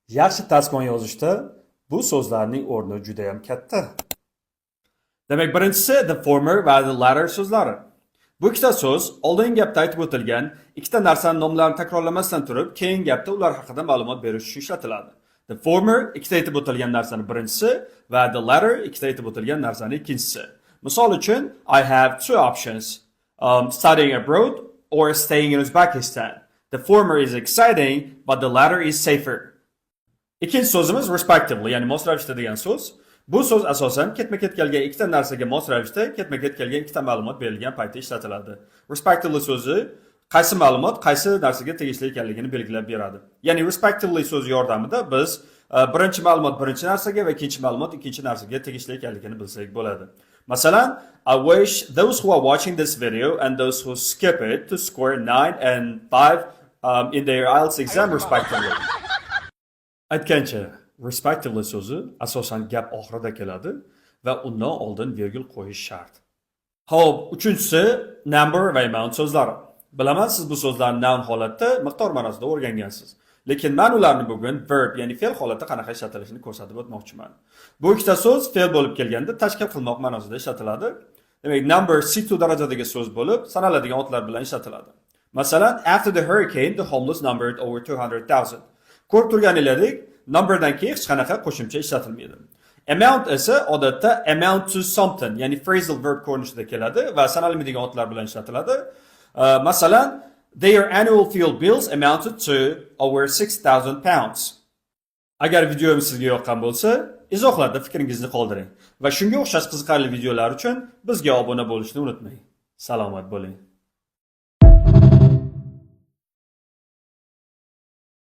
Yaxshi tasmon yozishda bu so'zlarning o'rni juda ham katta. Demak, birinchisi the former va the latter so'zlari. Bu ikkita so'z oldingi gapda aytib o'tilgan ikkita narsani nomlarini takrorlamasdan turib, keyingi gapda ular haqida ma'lumot berish uchun ishlatiladi. The former ikkita aytib o'tilgan narsani birinchisi va the latter ikkita aytib o'tilgan narsani ikkinchisi. Misol uchun, I have two options: studying abroad or staying in Uzbekistan. The former is exciting, but the latter is safer. Ikkinchi so'zimiz respectively, ya'ni mos ravishda degan so'z. Bu so'z asosan ketma-ket kelgan ikkita narsaga mos ravishda ketma-ket kelgan ikkita ma'lumot berilgan paytda ishlatiladi. Respectively so'zi qaysi ma'lumot qaysi narsaga tegishli ekanligini belgilab beradi. Ya'ni respectively so'zi yordamida biz birinchi ma'lumot birinchi narsaga va ikkinchi ma'lumot ikkinchi narsaga tegishli ekanligini bilsak bo'ladi. Masalan, I wish those who are watching this video and those who skip it to score 9 and 5 in their IELTS exam respectively. Aytgancha, respectively so'zi asosan gap oxirida keladi va undan oldin virgul qo'yish shart. Xo'p, uchinchisi number va amount so'zlari. Bilaman, siz bu so'zlarni noun holatda miqdor ma'nosida o'rgangansiz. Lekin men ularni bugun verb, ya'ni fe'l holatda qanaqa ishlatilishini ko'rsatib o'tmoqchiman. Bu ikkita so'z fe'l bo'lib kelganda tashkil qilmoq ma'nosida ishlatiladi. Demak, number C2 darajadagi so'z bo'lib, sanaladigan otlar bilan ishlatiladi. Masalan, after the hurricane, the homeless numbered over 200,000. Ko'rib turganingizdek, numberdan keyin hech qanaqa qo'shimcha ishlatilmaydi. Amount esa odatda amount to something, ya'ni phrasal verb ko'rinishida keladi va sanalmaydigan otlar bilan ishlatiladi. Masalan, their annual fuel bills amounted to over 6,000 pounds. Agar videom sizga yoqqan bo'lsa, izohlarda fikringizni qoldiring va shunga o'xshash qiziqarli videolar uchun bizga obuna bo'lishni unutmang. Salomat bo'ling.